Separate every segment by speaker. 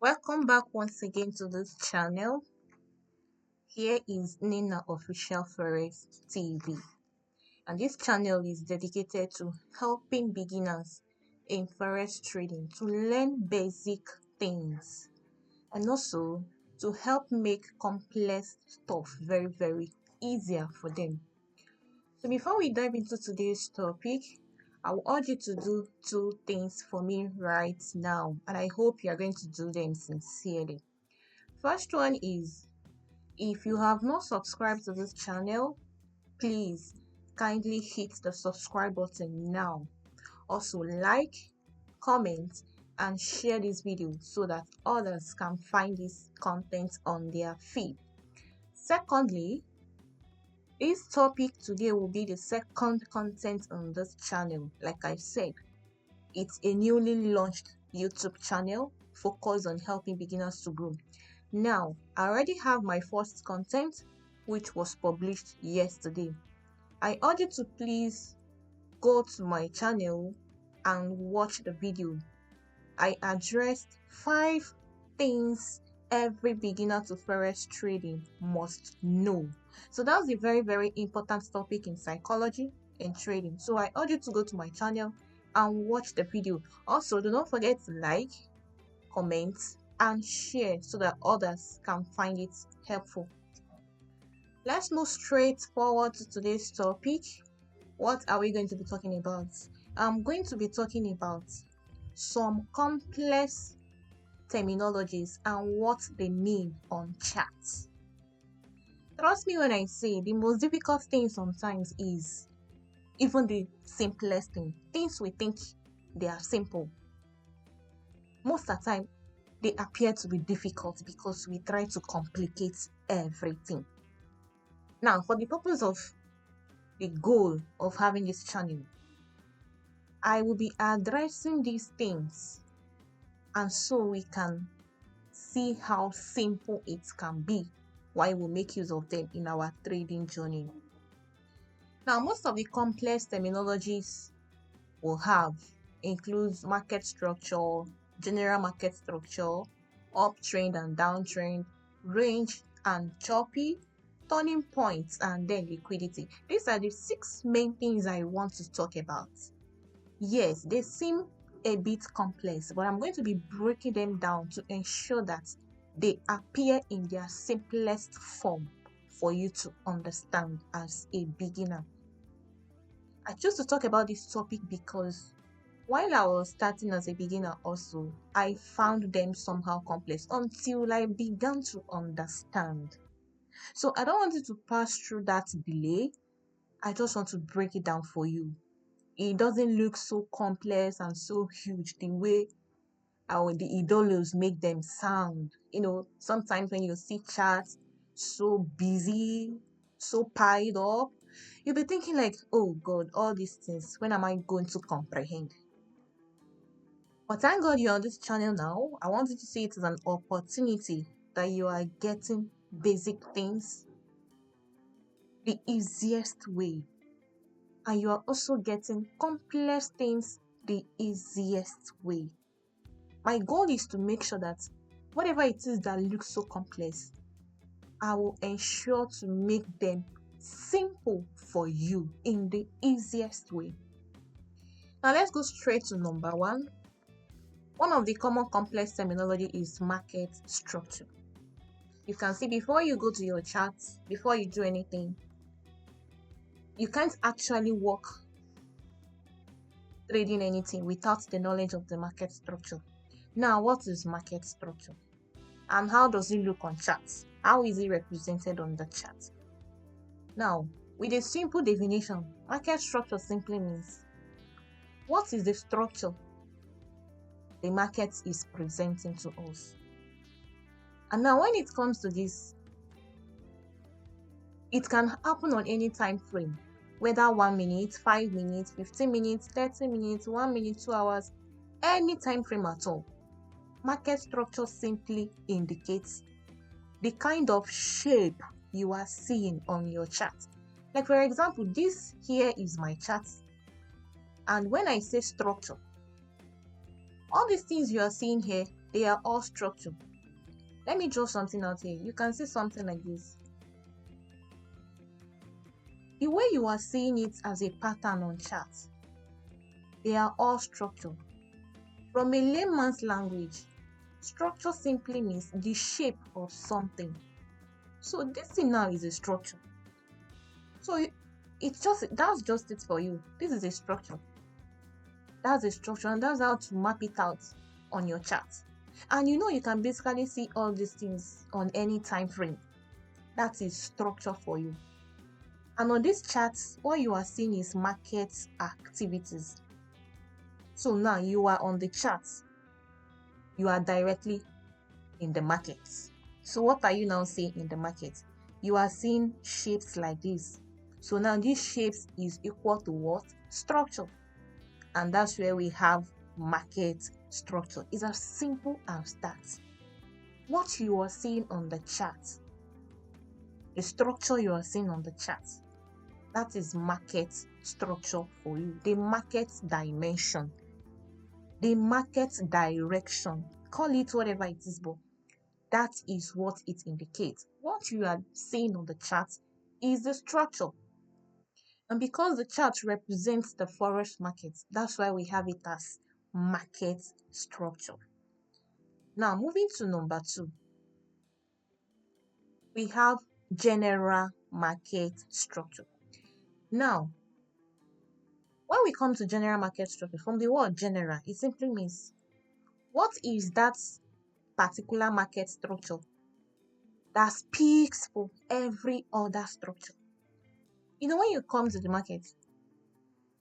Speaker 1: Welcome back once again to this channel. Here is Nina Official Forex TV, and this channel is dedicated to helping beginners in forex trading to learn basic things and also to help make complex stuff very easier for them. So before we dive into today's topic, I will urge you to do two things for me right now, and I hope you are going to do them sincerely. First one is, if you have not subscribed to this channel, please kindly hit the subscribe button now. Also like, comment, and share this video so that others can find this content on their feed. Secondly, this topic today will be the second content on this channel. Like I said, it's a newly launched YouTube channel focused on helping beginners to grow. Now, I already have my first content, which was published yesterday. I urge you to please go to my channel and watch the video. I addressed 5 things every beginner to forex trading must know. So that's a very important topic in psychology and trading. So I urge you to go to my channel and watch the video. Also, do not forget to like, comment, and share so that others can find it helpful. Let's move straight forward to today's topic. What are we going to be talking about? I'm going to be talking about some complex terminologies and what they mean on charts. Trust me when I say the most difficult thing sometimes is even the simplest thing. Things we think they are simple, most of the time they appear to be difficult because we try to complicate everything. Now, for the purpose of the goal of having this channel, I will be addressing these things, and so we can see how simple it can be while we make use of them in our trading journey. Now, most of the complex terminologies we'll have includes market structure, general market structure, uptrend and downtrend, range and choppy, turning points, and then liquidity. These are the 6 main things I want to talk about. Yes, they seem a bit complex, but I'm going to be breaking them down to ensure that they appear in their simplest form for you to understand as a beginner. I chose to talk about this topic because while I was starting as a beginner also, I found them somehow complex until I began to understand. So I don't want you to pass through that delay. I just want to break it down for you. It doesn't look so complex and so huge the way the idols make them sound. Sometimes when you see charts so busy, so piled up, you'll be thinking like, oh God, all these things, when am I going to comprehend? But thank God you're on this channel now. I want you to see it as an opportunity that you are getting basic things the easiest way. And you are also getting complex things the easiest way. My goal is to make sure that whatever it is that looks so complex, I will ensure to make them simple for you in the easiest way. Now let's go straight to number 1. One of the common complex terminology is market structure. You can see before you go to your charts, before you do anything, you can't actually work trading anything without the knowledge of the market structure. Now, what is market structure? And how does it look on charts? How is it represented on the chart? Now, with a simple definition, market structure simply means what is the structure the market is presenting to us. And now when it comes to this, it can happen on any time frame, whether 1 minute, 5 minutes, 15 minutes, 30 minutes, 1 minute, 2 hours, any time frame at all. Market structure simply indicates the kind of shape you are seeing on your chart. Like for example, this here is my chart. And when I say structure, all these things you are seeing here They are all structured. Let me draw something out here. You can see something like this. The way you are seeing it as a pattern on chart, they are all structured. From a layman's language, structure simply means the shape of something. So this thing now is a structure. So that's just it for you. This is a structure. That's a structure, and that's how to map it out on your chart. And you can basically see all these things on any time frame. That is structure for you. And on this chart, what you are seeing is market activities. So now you are on the chart. You are directly in the market. So what are you now seeing in the market? You are seeing shapes like this. So now these shapes is equal to what? Structure. And that's where we have market structure. It's as simple as that. What you are seeing on the chart, the structure you are seeing on the chart, that is market structure for you. The market dimension, the market direction, call it whatever it is, but that is what it indicates. What you are seeing on the chart is the structure. And because the chart represents the forex market, that's why we have it as market structure. Now, moving to number 2, we have general market structure. Now, when we come to general market structure, from the word general, it simply means what is that particular market structure that speaks for every other structure. When you come to the market,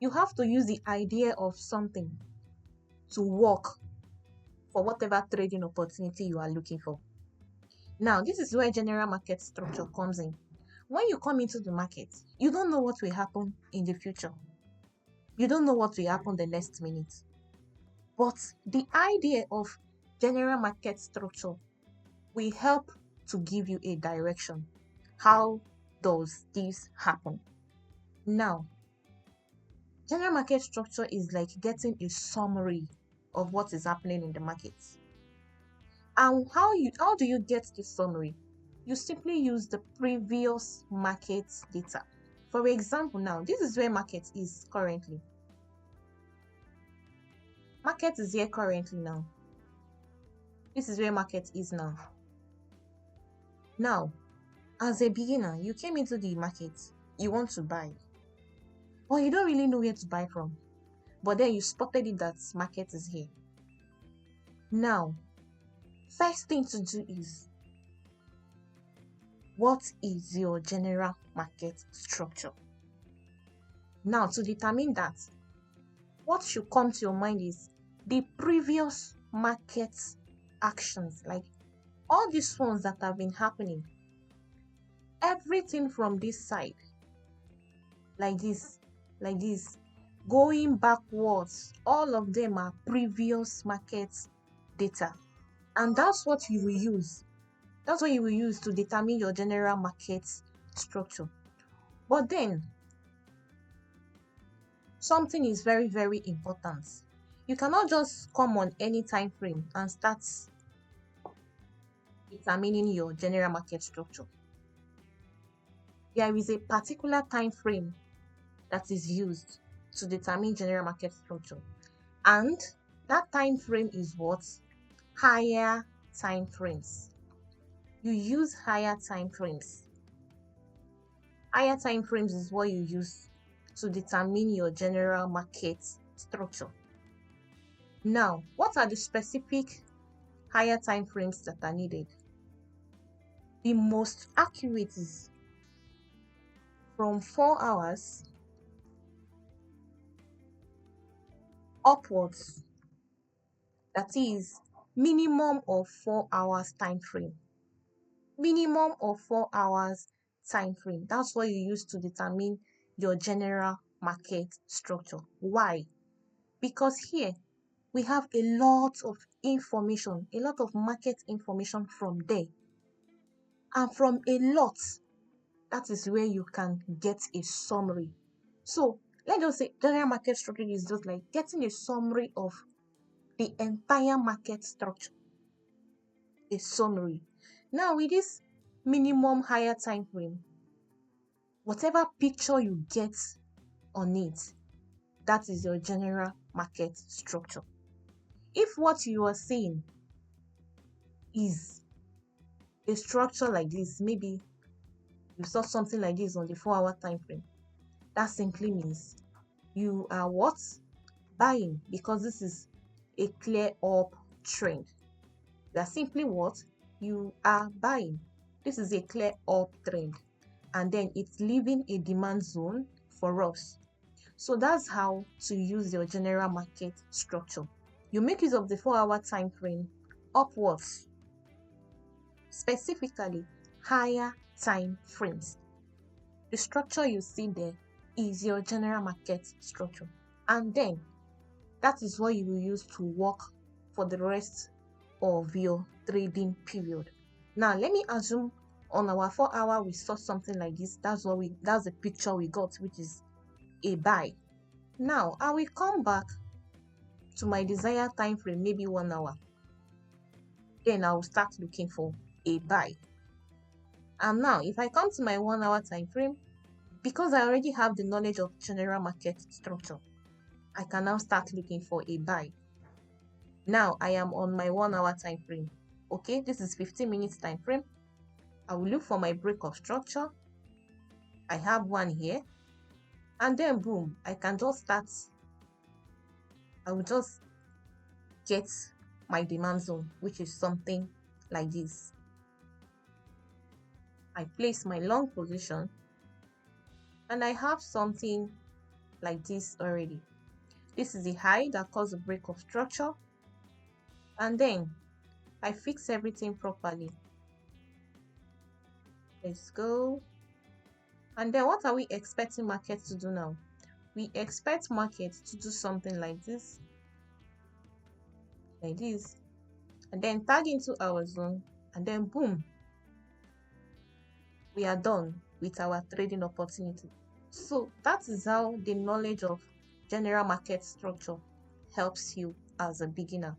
Speaker 1: you have to use the idea of something to work for whatever trading opportunity you are looking for. Now, this is where general market structure comes in. When you come into the market, you don't know what will happen in the future. You don't know what will happen the next minute. But the idea of general market structure will help to give you a direction. How does this happen? Now, general market structure is like getting a summary of what is happening in the market. And how do you get this summary? You simply use the previous market data. For example, now this is where market is currently. Market is here currently now. This is where market is now. Now, as a beginner, you came into the market, you want to buy, but you don't really know where to buy from. But then you spotted it that market is here. Now, first thing to do is, what is your general market structure? Now, to determine that, what should come to your mind is the previous market actions, like all these ones that have been happening. Everything from this side, like this, going backwards, all of them are previous market data. And that's what you will use. That's what you will use to determine your general market structure. But then, something is very, very important. You cannot just come on any time frame and start determining your general market structure. There is a particular time frame that is used to determine general market structure. And that time frame is what? Higher time frames. You use higher time frames. Higher time frames is what you use to determine your general market structure. Now, what are the specific higher time frames that are needed? The most accurate is from 4 hours upwards. That is minimum of 4 hours time frame. Minimum of 4 hours time frame. That's what you use to determine your general market structure. Why? Because here we have a lot of information, a lot of market information from there. And from a lot, that is where you can get a summary. So let's just say general market structure is just like getting a summary of the entire market structure. a summary. Now with this minimum higher time frame, whatever picture you get on it, that is your general market structure. If what you are seeing is a structure like this, maybe you saw something like this on the 4-hour time frame, that simply means you are what? Buying, because this is a clear up trend. You are simply what? You are buying. This is a clear up trend, and then it's leaving a demand zone for us. So that's how to use your general market structure. You make use of the 4-hour time frame upwards, specifically higher time frames. The structure you see there is your general market structure, and then that is what you will use to work for the rest of your trading period. Now let me assume on our 4-hour we saw something like this. That's the picture we got, which is a buy. Now I will come back to my desired time frame, maybe 1 hour. Then I will start looking for a buy. And now if I come to my 1 hour time frame, because I already have the knowledge of general market structure, I can now start looking for a buy. Now I am on my 1 hour time frame. Okay, this is 15 minutes time frame. I will look for my break of structure. I have one here, and then boom, I can just start. I will just get my demand zone, which is something like this. I place my long position, and I have something like this already. This is the high that caused the break of structure, and then I fix everything properly. Let's go. And then what are we expecting market to do now? We expect market to do something like this, and then tag into our zone, and then boom, we are done with our trading opportunity. So that is how the knowledge of general market structure helps you as a beginner.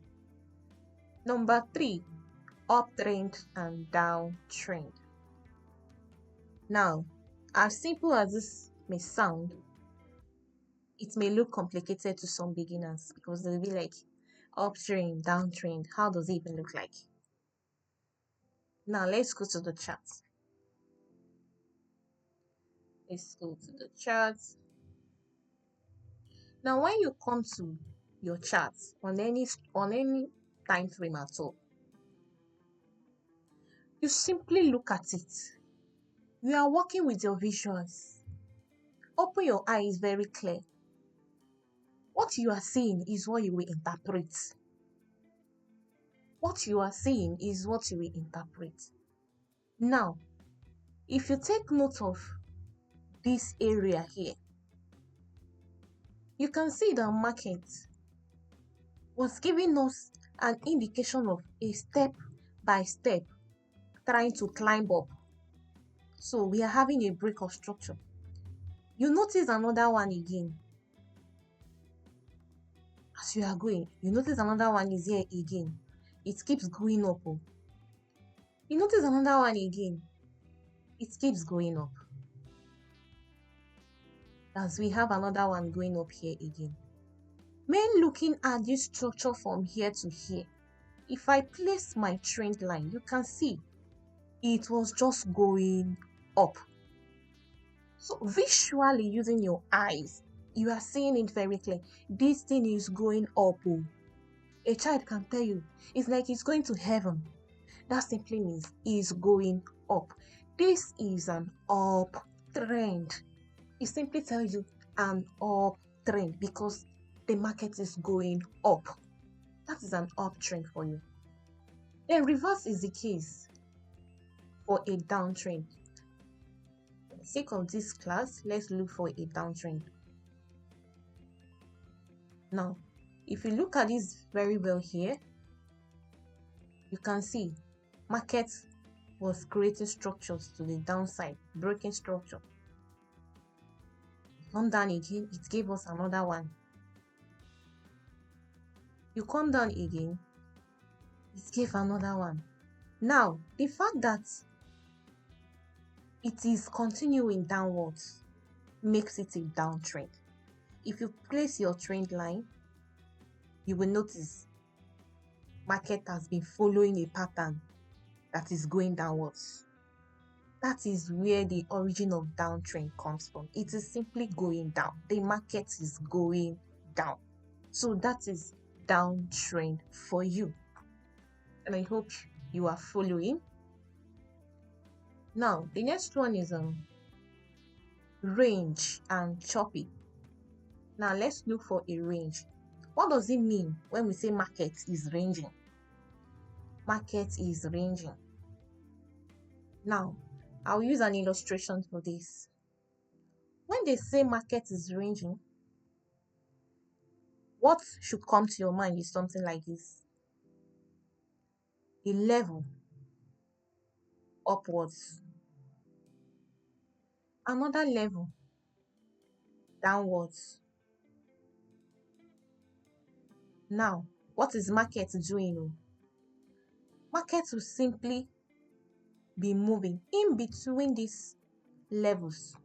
Speaker 1: Number 3, uptrend and downtrend. Now, as simple as this may sound, it may look complicated to some beginners, because they'll be like, uptrend, downtrend, how does it even look like? Now let's go to the chart. Now when you come to your chart on any time frame at all, you simply look at it. You are working with your visuals. Open your eyes very clear. What you are seeing is what you will interpret. What you are seeing is what you will interpret. Now, if you take note of this area here, you can see the market was giving us an indication of a step by step trying to climb up. So we are having a break of structure. You notice another one again. As you are going, you notice another one is here again. It keeps going up. You notice another one again. It keeps going up. As we have another one going up here again. When looking at this structure from here to here, if I place my trend line, you can see it was just going up. So visually, using your eyes, you are seeing it very clear. This thing is going up. A child can tell you, it's like it's going to heaven. That simply means it's going up. This is an uptrend. It simply tells you an uptrend because the market is going up. That is an uptrend for you. Then reverse is the case for a downtrend. For the sake of this class, let's look for a downtrend. Now, if you look at this very well here, you can see market was creating structures to the downside, breaking structure. Come down again, it gave us another one. You come down again, it gave another one. Now, the fact that it is continuing downwards makes it a downtrend. If you place your trend line, you will notice market has been following a pattern that is going downwards. That is where the origin of downtrend comes from. It is simply going down. The market is going down. So that is downtrend for you. And I hope you are following. Now, the next one is range and choppy. Now, let's look for a range. What does it mean when we say market is ranging? Market is ranging. Now, I'll use an illustration for this. When they say market is ranging, what should come to your mind is something like this: a level upwards, another level downwards. Now, what is market doing? Market will simply be moving in between these levels.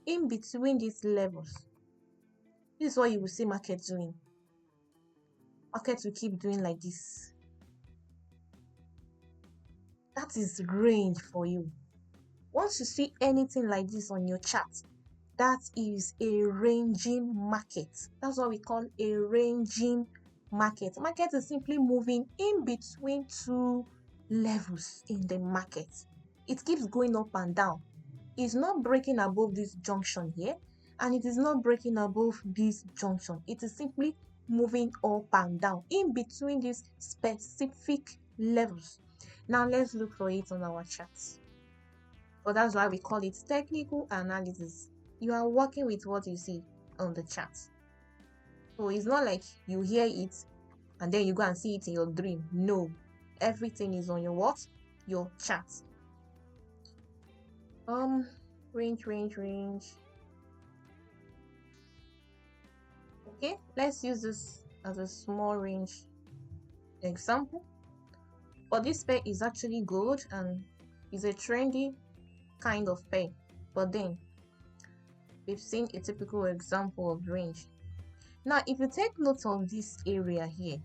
Speaker 1: In between these levels. This is what you will see market doing. Market will keep doing like this. That is range for you. Once you see anything like this on your chart, that is a ranging market. That's what we call a ranging market. Market is simply moving in between two levels in the market. It keeps going up and down. It's not breaking above this junction here, and it is not breaking above this junction. It is simply moving up and down in between these specific levels. Now let's look for it on our charts. So that's why we call it technical analysis. You are working with what you see on the chart. So it's not like you hear it and then you go and see it in your dream. No, everything is on your what? Your chart. Range. Okay, let's use this as a small range example. But this pair is actually good and is a trendy kind of pair. But then we've seen a typical example of range. Now, if you take note of this area here,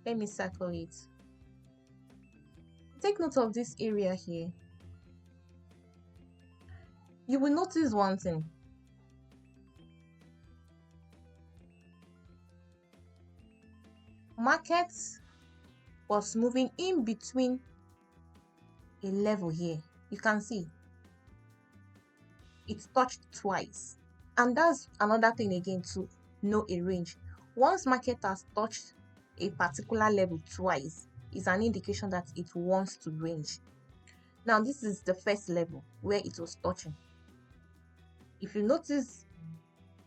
Speaker 1: let me circle it. Take note of this area here. You will notice one thing. Market was moving in between a level here. You can see it touched twice. And that's another thing again to know a range. Once market has touched a particular level twice, it's an indication that it wants to range. Now, this is the first level where it was touching. If you notice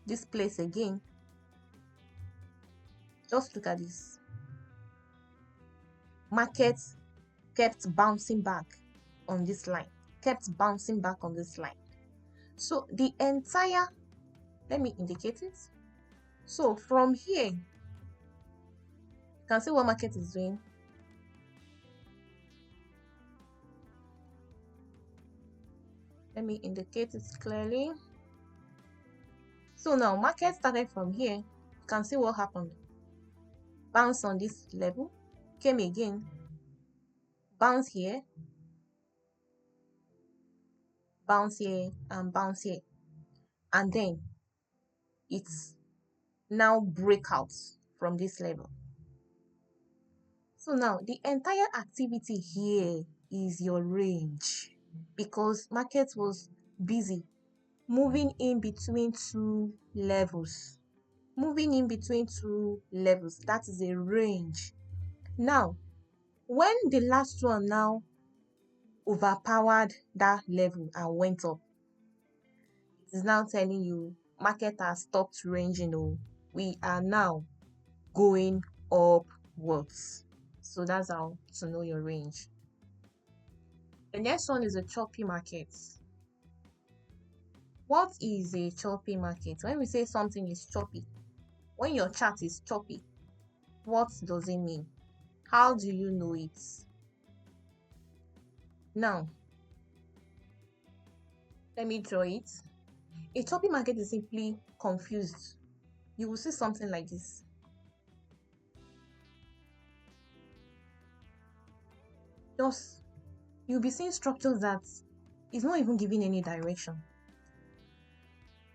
Speaker 1: this place again, just look at this. Market kept bouncing back on this line, So the entire, let me indicate it. So from here, you can see what market is doing. Let me indicate it clearly. So now market started from here. You can see what happened. Bounce on this level, came again, bounce here, bounce here, and bounce here. And then it's now breakouts from this level. So now the entire activity here is your range, because market was busy moving in between two levels. That is a range. Now, when the last one now overpowered that level and went up, it is now telling you market has stopped ranging. We are now going upwards. So that's how to know your range. The next one is a choppy market. What is a choppy market? When we say something is choppy, when your chart is choppy, what does it mean? How do you know it? Now, let me draw it. A choppy market is simply confused. You will see something like this. Thus, you'll be seeing structures that is not even giving any direction.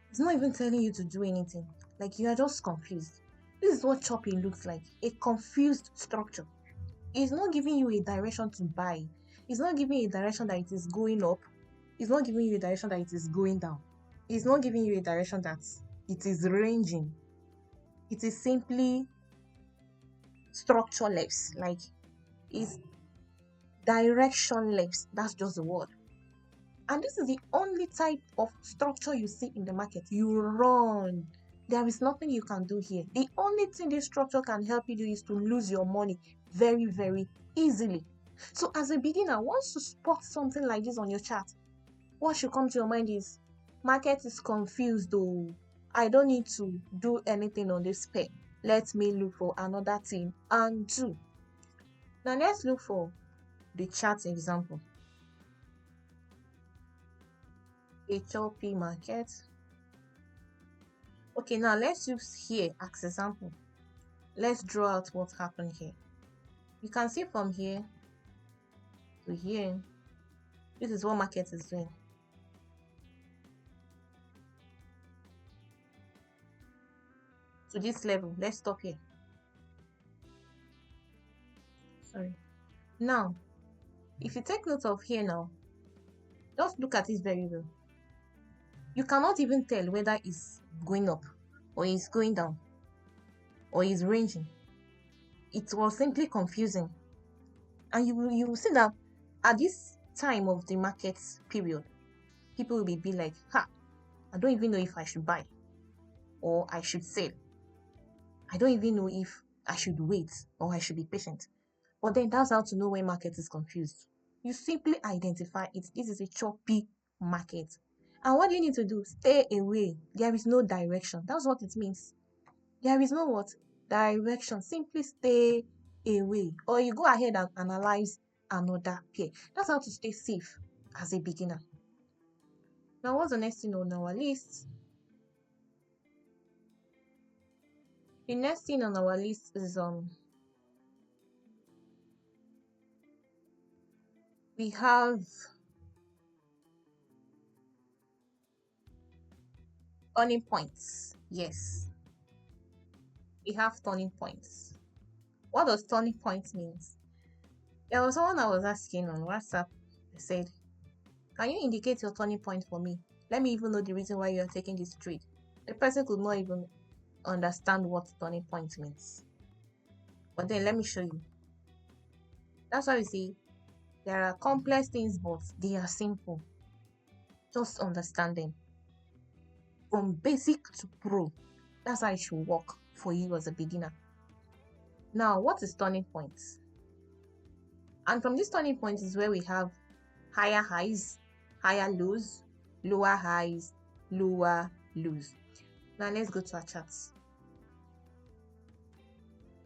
Speaker 1: It's not even telling you to do anything. Like you are just confused. This is what choppy looks like. A confused structure. It's not giving you a direction to buy. It's not giving you a direction that it is going up. It's not giving you a direction that it is going down. It's not giving you a direction that it is ranging. It is simply structureless. Like it's directionless. That's just the word. And this is the only type of structure you see in the market. You run. There is nothing you can do here. The only thing this structure can help you do is to lose your money very, very easily. So as a beginner, once you spot something like this on your chart, what should come to your mind is, market is confused though. I don't need to do anything on this pair. Let me look for another thing and do. Now let's look for the chart example. A choppy market. Okay, now let's use here as example. Let's draw out what happened here. You can see from here to here, this is what market is doing. To this level, let's stop here. Sorry. Now, if you take note of here now, just look at this very well. You cannot even tell whether it's going up or it's going down or it's ranging. It was simply confusing. And you will see that at this time of the market period, people will be like, I don't even know if I should buy or I should sell. I don't even know if I should wait or I should be patient. But then that's how to know when market is confused. You simply identify it. This is a choppy market. And what do you need to do? Stay away. There is no direction. That's what it means. There is no what? Direction. Simply stay away. Or you go ahead and analyze another pair. That's how to stay safe as a beginner. Now, what's the next thing on our list? The next thing on our list is we have turning points. Yes, we have turning points. What does turning points means? There was someone I was asking on WhatsApp. They said, can you indicate your turning point for me? Let me even know the reason why you are taking this trade. The person could not even understand what turning point means. But then let me show you. That's why we see there are complex things, but they are simple. Just understand them. From basic to pro. That's how it should work for you as a beginner. Now, what is turning points? And from this turning point is where we have higher highs, higher lows, lower highs, lower lows. Now let's go to our charts.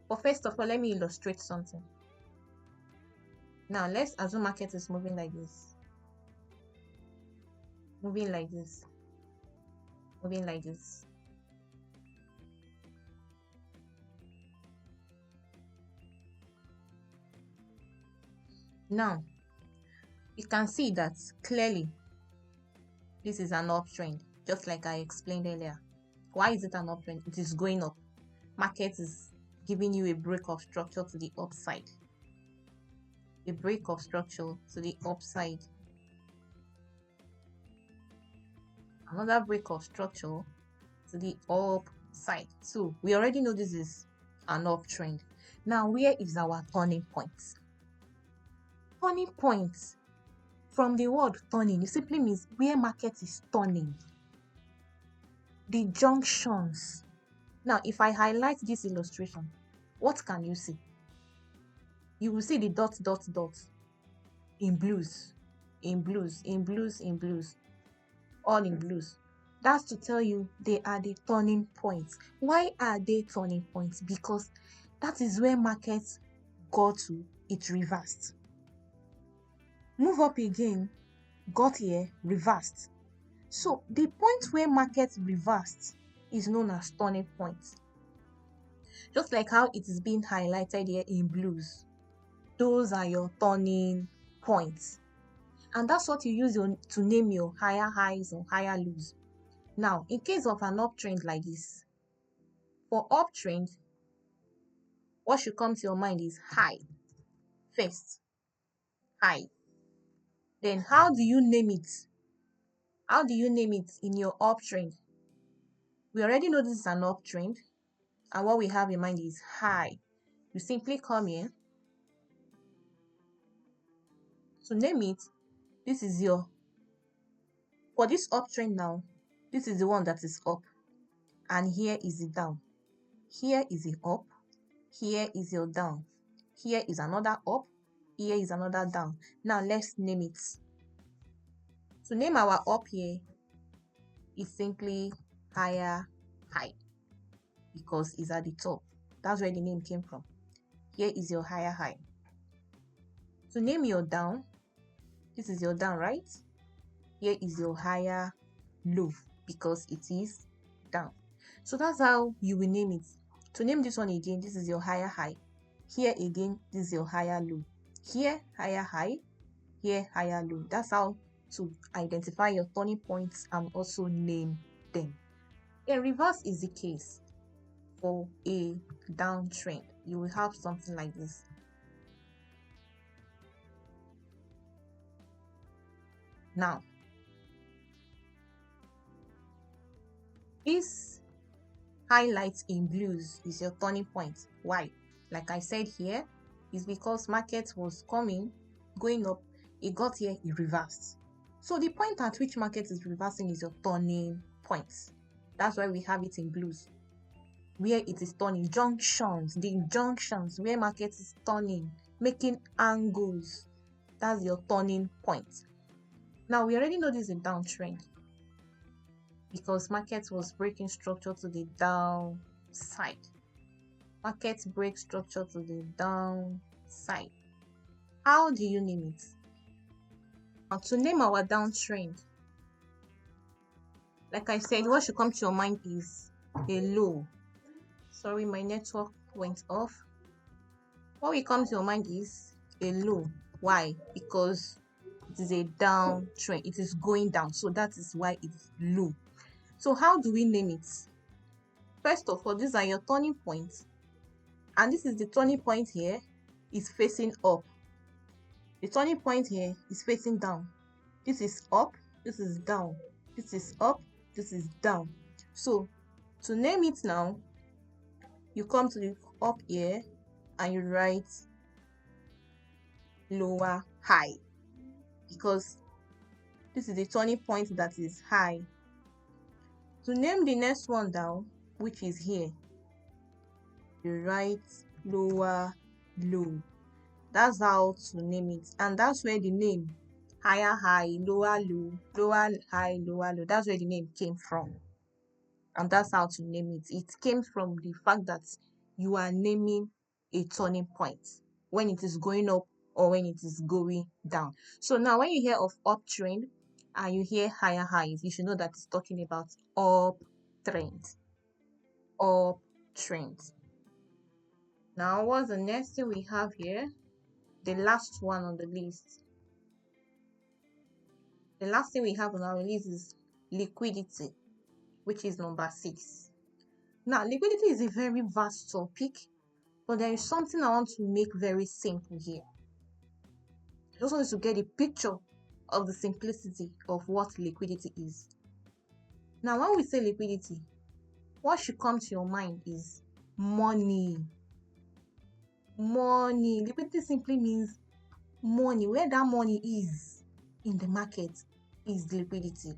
Speaker 1: But first of all, let me illustrate something. Now let's assume market is moving like this. Moving like this. Moving like this. Now, you can see that clearly this is an uptrend, just like I explained earlier. Why is it an uptrend? It is going up. Market is giving you a break of structure to the upside. A break of structure to the upside. Another break of structure to the upside. So we already know this is an uptrend. Now, where is our turning point? Turning point, from the word turning, it simply means where market is turning. The junctions. Now, if I highlight this illustration, what can you see? You will see the dot, dot, dot in blues, in blues, in blues, in blues, all in blues. That's to tell you they are the turning points. Why are they turning points? Because that is where markets got to, it reversed. Move up again, got here, reversed. So the point where market reversed is known as turning point. Just like how it is being highlighted here in blues. Those are your turning points. And that's what you use to name your higher highs or higher lows. Now, in case of an uptrend like this, for uptrend, what should come to your mind is high. First, high. Then how do you name it? How do you name it in your uptrend? We already know this is an uptrend, and what we have in mind is high. You simply come here to name it. This is your, for this uptrend now, this is the one that is up, and here is the down. Here is the up, here is your down. Here is another up, here is another down. Now let's name it. To name our up here is simply higher high, because it's at the top. That's where the name came from. Here is your higher high. To name your down, this is your down, right? Here is your higher low, because it is down. So that's how you will name it. To name this one again, this is your higher high. Here again, this is your higher low. Here, higher high. Here, higher low. That's how to identify your turning points and also name them. A reverse is the case. For a downtrend, you will have something like this. Now, this highlight in blues is your turning point. Why? Like I said here, is because market was coming, going up, it got here, it reversed. So the point at which market is reversing is your turning point. That's why we have it in blues, where it is turning. Junctions, the junctions where market is turning, making angles, that's your turning point. Now we already know this is a downtrend, because market was breaking structure to the downside. Market breaks structure to the downside. How do you name it? Now, to name our downtrend, like I said, what should come to your mind is a low. Sorry, my network went off. What will come to your mind is a low. Why? Because it is a downtrend. It is going down. So that is why it's low. So how do we name it? First of all, these are your turning points. And this is the turning point here is facing up. The turning point here is facing down. This is up, this is down. This is up, this is down. So to name it now, you come to the up here and you write lower high, because this is the turning point that is high. To name the next one down, which is here, you write lower low. That's how to name it, and that's where the name higher high, lower low, lower high, lower low, that's where the name came from. And that's how to name it. It came from the fact that you are naming a turning point when it is going up or when it is going down. So now when you hear of uptrend and you hear higher highs, you should know that it's talking about uptrend. Uptrend. Now what's the next thing we have here? The last one on the list. The last thing we have on our list is liquidity, which is number 6. Now, liquidity is a very vast topic, but there is something I want to make very simple here. I just want to get a picture of the simplicity of what liquidity is. Now, when we say liquidity, what should come to your mind is money. Money. Liquidity simply means money. Where that money is in the market is liquidity.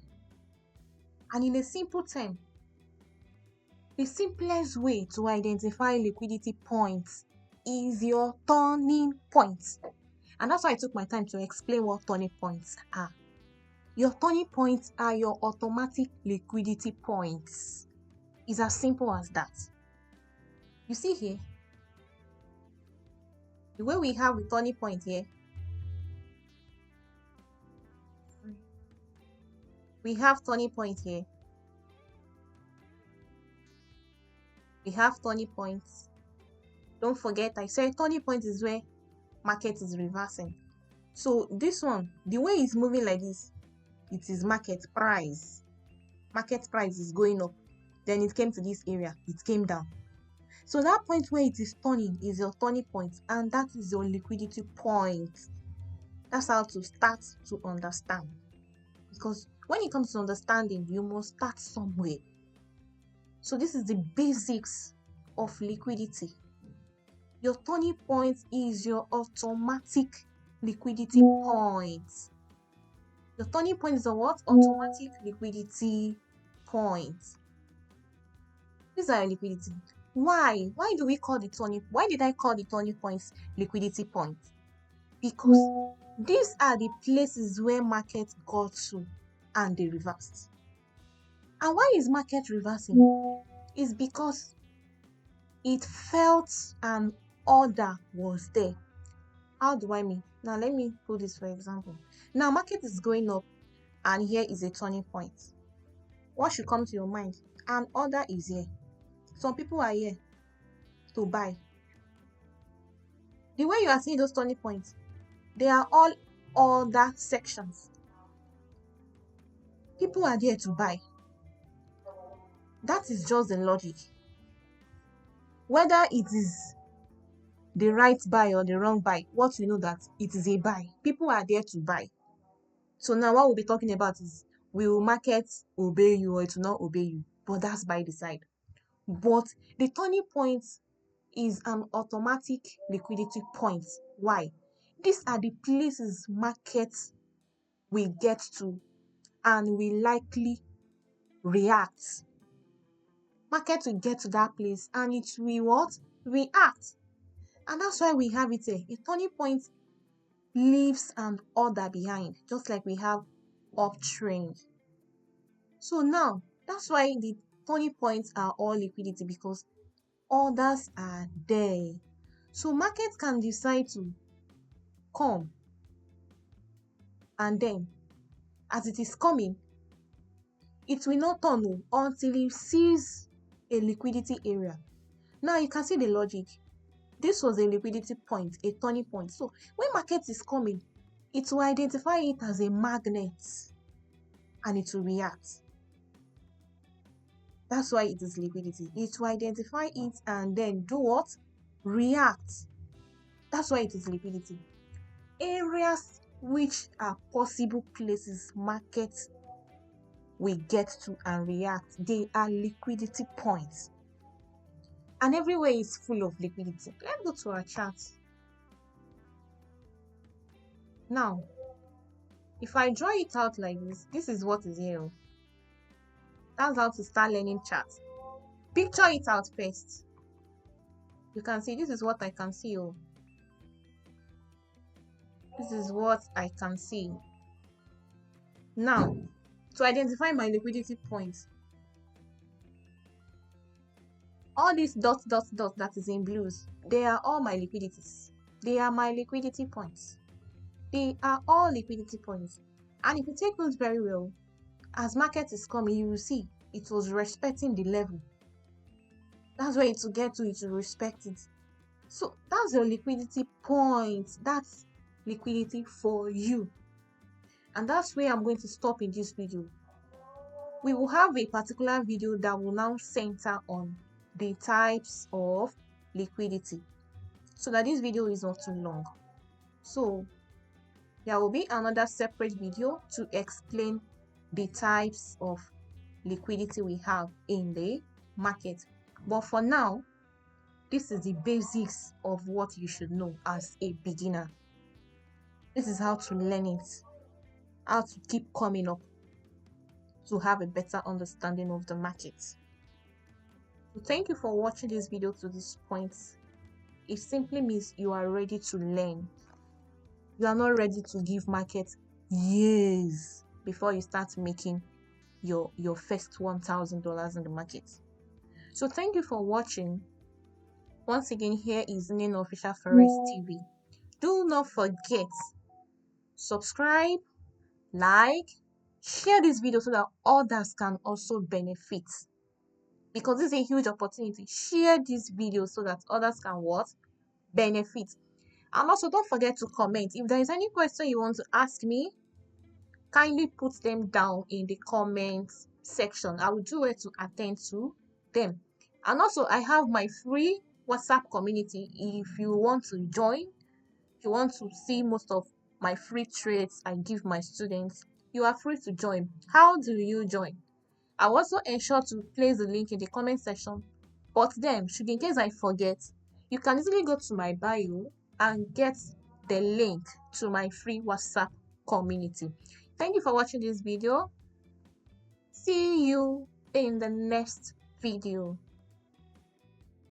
Speaker 1: And in a simple term, the simplest way to identify liquidity points is your turning point. And that's why I took my time to explain what turning points are. Your turning points are your automatic liquidity points. It's as simple as that. You see here, The way we have a turning point here, we have turning point here. We have turning points. Don't forget, I said turning point is where market is reversing. So this one, the way it's moving like this, it is market price. Market price is going up. Then it came to this area, it came down. So that point where it is turning is your turning point, and that is your liquidity point. That's how to start to understand. Because when it comes to understanding, you must start somewhere. So this is the basics of liquidity. Your turning point is your automatic liquidity point. Your turning point is a what? Automatic liquidity point. These are your liquidity. Why? Why do we call the turning? Why did I call the turning points liquidity point? Because these are the places where market got to and they reversed. And why is market reversing? It's because it felt an order was there. How do I mean? Now let me put this for example. Now market is going up and here is a turning point. What should come to your mind? An order is here. Some people are here to buy. The way you are seeing those turning points, they are all order sections. People are there to buy. That is just the logic. Whether it is the right buy or the wrong buy, what you know that it is a buy. People are there to buy. So now what we'll be talking about is, will market obey you or it will not obey you? But that's by the side. But the turning point is an automatic liquidity point. Why? These are the places markets will get to and will likely react. Market will get to that place and it will what? React. And that's why we have it here. A turning point leaves an order behind, just like we have uptrend. So now, that's why the turning points are all liquidity, because orders are there. So market can decide to come, and then as it is coming, it will not turn until it sees a liquidity area. Now you can see the logic. This was a liquidity point, a turning point. So when market is coming, it will identify it as a magnet and it will react. That's why it is liquidity. It will identify it and then do what? React. That's why it is liquidity. Areas which are possible places markets will get to and react, they are liquidity points. And everywhere is full of liquidity. Let's go to our chart. Now, if I draw it out like this, this is what is here. That's how to start learning charts. Picture it out first. You can see this is what I can see. This is what I can see. Now, to identify my liquidity points, all these dots that is in blues, they are all my liquidities. They are my liquidity points. They are all liquidity points. And if you take note very well, as market is coming, you will see it was respecting the level. That's where it will get to, it will respect it. So that's your liquidity point. That's liquidity for you. And that's where I'm going to stop in this video. We will have a particular video that will now center on the types of liquidity, so that this video is not too long. So there will be another separate video to explain the types of liquidity we have in the market. But for now, this is the basics of what you should know as a beginner. This is how to learn it, how to keep coming up to have a better understanding of the market. So thank you for watching this video to this point. It simply means you are ready to learn. You are not ready to give market years before you start making your first $1,000 in the market. So thank you for watching. Once again, here is Nina Official Forex TV. Do not forget, subscribe, like, share this video so that others can also benefit. Because this is a huge opportunity. Share this video so that others can what? Benefit. And also don't forget to comment. If there is any question you want to ask me, kindly put them down in the comments section. I will do it to attend to them. And also I have my free WhatsApp community. If you want to join, if you want to see most of my free trades I give my students, you are free to join. How do you join? I'll also ensure to place the link in the comment section. But then, should in case I forget, you can easily go to my bio and get the link to my free WhatsApp community. Thank you for watching this video. See you in the next video.